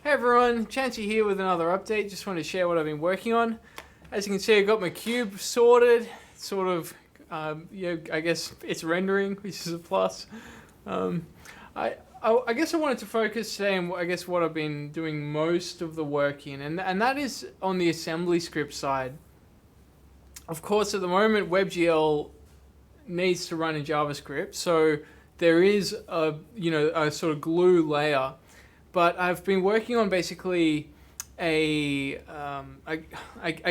Hey everyone, Chancey here with another update. Just want to share what I've been working on. As you can see, I got my cube sorted. Sort of, I guess it's rendering, which is a plus. I guess I wanted to focus today on I guess what I've been doing most of the work in, and that is on the AssemblyScript side. Of course, at the moment, WebGL needs to run in JavaScript, so there is a sort of glue layer. But I've been working on basically I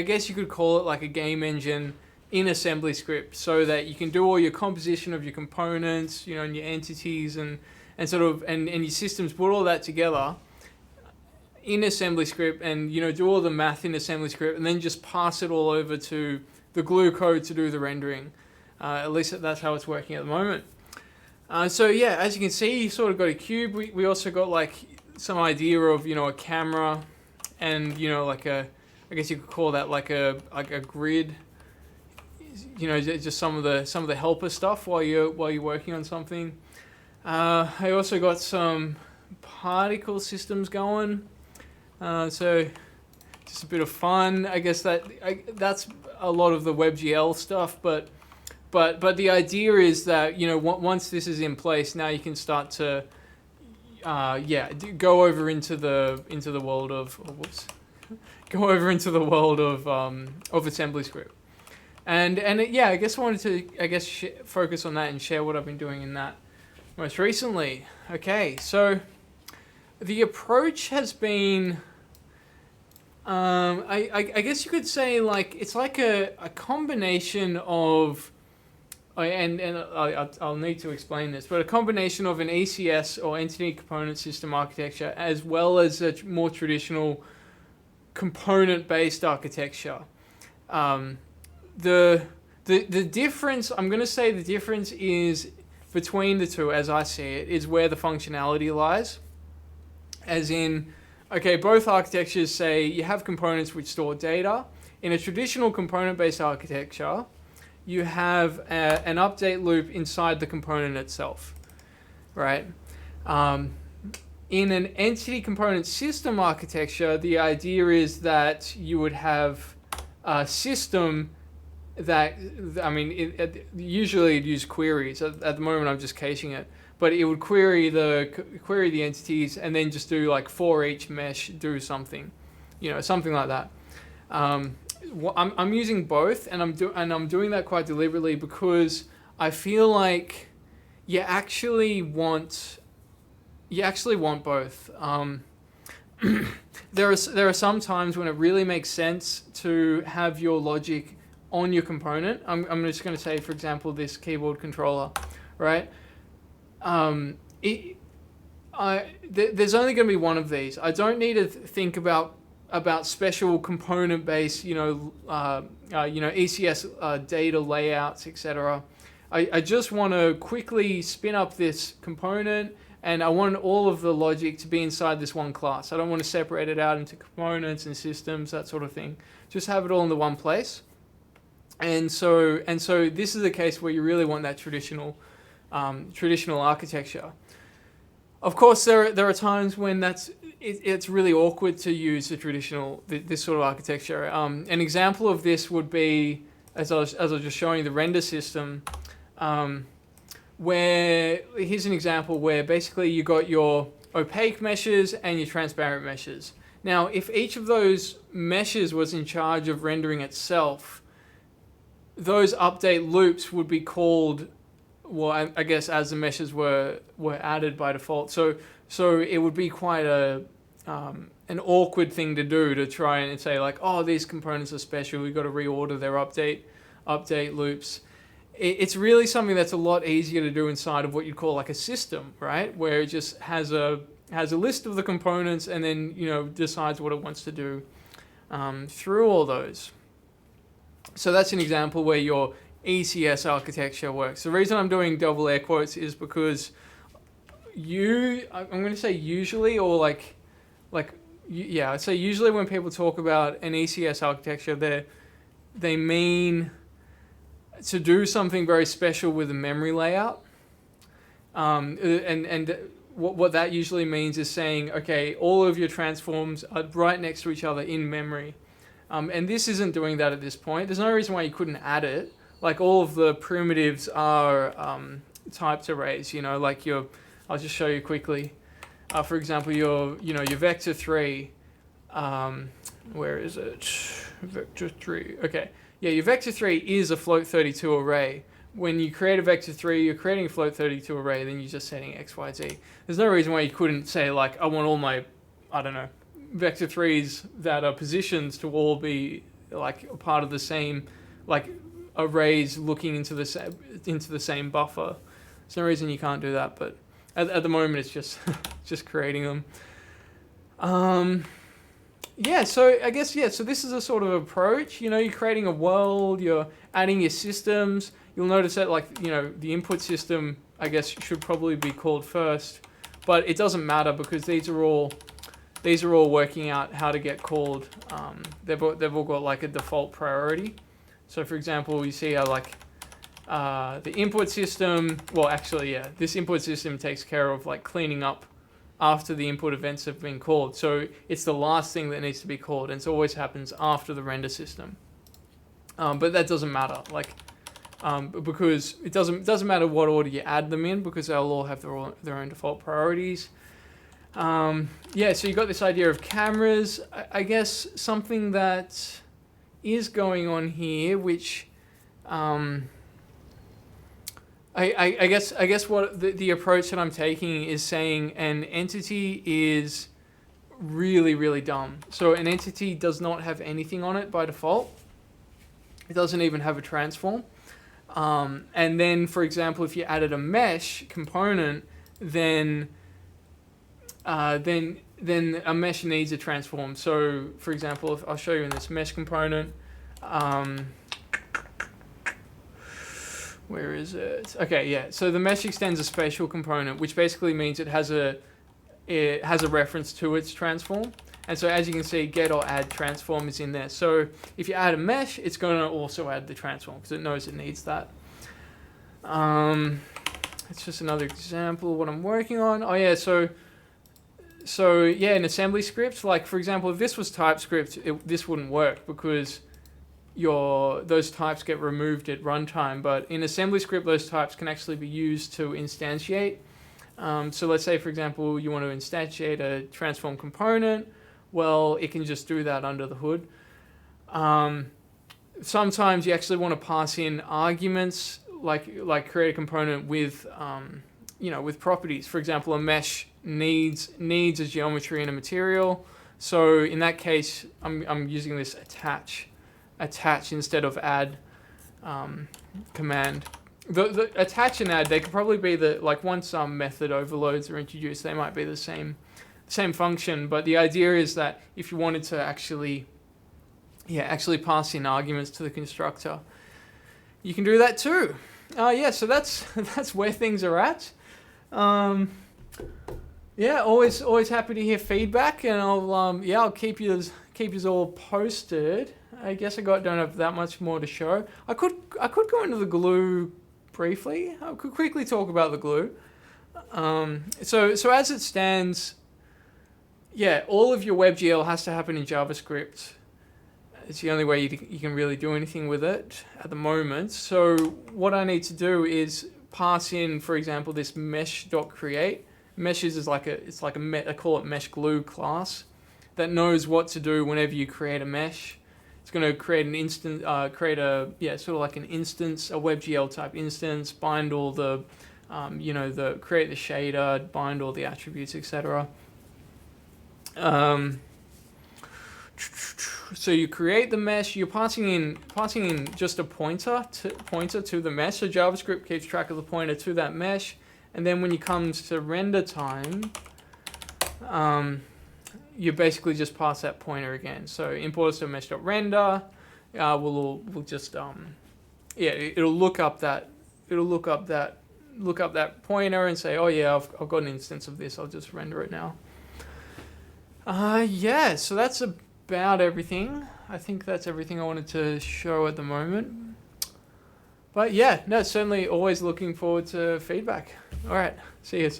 guess you could call it like a game engine in AssemblyScript, so that you can do all your composition of your components, and your entities and your systems, put all that together in AssemblyScript and do all the math in AssemblyScript and then just pass it all over to the glue code to do the rendering. At least that's how it's working at the moment. So yeah, as you can see, you sort of got a cube. We also got like some idea of a camera and like I guess you could call that like a grid. Just some of the helper stuff while you're working on something. I also got some particle systems going. So just a bit of fun. I guess that's a lot of the WebGL stuff, but the idea is that once this is in place, now you can start to go over into the world of AssemblyScript, and I guess I wanted to focus on that and share what I've been doing in that most recently. Okay, so the approach has been I guess you could say like it's like a combination of I'll need to explain this, but a combination of an ECS or entity component system architecture as well as a more traditional component-based architecture. The difference, I'm going to say the difference is between the two, as I see it, is where the functionality lies. As in, okay, both architectures say you have components which store data. In a traditional component-based architecture, you have an update loop inside the component itself, right? In an entity component system architecture, the idea is that you would have a system that, usually it'd use queries. At the moment, I'm just caching it, but it would query the entities and then just do like for each mesh, do something, something like that. I'm using both, and I'm doing that quite deliberately because I feel like you actually want both. There are some times when it really makes sense to have your logic on your component. I'm just going to say, for example, this keyboard controller, right? There's only going to be one of these. I don't need to think about special component-based, ECS data layouts, etc. I just want to quickly spin up this component, and I want all of the logic to be inside this one class. I don't want to separate it out into components and systems, that sort of thing. Just have it all in the one place. And so this is the case where you really want that traditional architecture. Of course, there are times when it's really awkward to use this sort of architecture. An example of this would be, as I was just showing, the render system, where here's an example where basically you got your opaque meshes and your transparent meshes. Now, if each of those meshes was in charge of rendering itself, those update loops would be called, well, I guess as the meshes were added by default. So it would be quite an awkward thing to do, to try and say like, oh, these components are special, we've got to reorder their update loops. It's really something that's a lot easier to do inside of what you'd call like a system, right? Where it just has a list of the components and then decides what it wants to do through all those. So that's an example where your ECS architecture works. The reason I'm doing double air quotes is because I'm going to say usually, or I'd say usually when people talk about an ECS architecture, they mean to do something very special with a memory layout. And what that usually means is saying, okay, all of your transforms are right next to each other in memory. And this isn't doing that at this point. There's no reason why you couldn't add it. Like all of the primitives are typed arrays, like I'll just show you quickly. For example, your vector 3, where is it? Vector 3, okay. Yeah, your vector 3 is a float 32 array. When you create a vector 3, you're creating a float 32 array, then you're just setting x, y, z. There's no reason why you couldn't say, like, I want all my, I don't know, vector 3s that are positions to all be, like, a part of the same, like, arrays looking into the same buffer. There's no reason you can't do that, but at the moment it's just just creating them. Yeah, so I guess, so this is a sort of approach. You're creating a world, you're adding your systems. You'll notice that, like, the input system, I guess, should probably be called first, but it doesn't matter because these are all working out how to get called. They've all got like a default priority. So for example, you see how like the input system, well actually yeah, this input system takes care of like cleaning up after the input events have been called. So it's the last thing that needs to be called, and it always happens after the render system. But that doesn't matter, like because it doesn't matter what order you add them in, because they'll all have their own default priorities. Yeah, so you got this idea of cameras. I guess something that is going on here, which I guess what the approach that I'm taking is saying an entity is really, really dumb. So an entity does not have anything on it by default. It doesn't even have a transform. And then, for example, if you added a mesh component, then a mesh needs a transform. So, for example, I'll show you in this mesh component. Where is it? Okay, yeah. So the mesh extends a spatial component, which basically means it has a reference to its transform. And so as you can see, get or add transform is in there. So if you add a mesh, it's going to also add the transform because it knows it needs that. It's just another example of what I'm working on. Oh yeah, so yeah, in AssemblyScript, like for example, if this was TypeScript, this wouldn't work because those types get removed at runtime. But in AssemblyScript, those types can actually be used to instantiate. So let's say, for example, you want to instantiate a transform component. Well, it can just do that under the hood. Sometimes you actually want to pass in arguments, like create a component with, with properties. For example, a mesh needs a geometry and a material. So in that case, I'm using this attach instead of add command. The attach and add, they could probably be once some method overloads are introduced, they might be the same function. But the idea is that if you wanted to actually pass in arguments to the constructor, you can do that too. So that's where things are at. Always happy to hear feedback, and I'll keep you all posted. I guess don't have that much more to show. I could go into the glue briefly. I could quickly talk about the glue. So as it stands, all of your WebGL has to happen in JavaScript. It's the only way you can really do anything with it at the moment. So what I need to do is pass in, for example, this mesh.create. Meshes is I call it mesh glue class that knows what to do whenever you create a mesh. It's going to create an instance, create an instance, a WebGL type instance, bind all the, create the shader, bind all the attributes, etc. So you create the mesh. You're passing in just a pointer to the mesh. So JavaScript keeps track of the pointer to that mesh, and then when it comes to render time, you basically just pass that pointer again. So import to mesh.render. We'll just it'll look up that pointer and say, oh yeah, I've got an instance of this. I'll just render it now. So that's about everything. I think that's everything I wanted to show at the moment. But certainly always looking forward to feedback. All right, see you.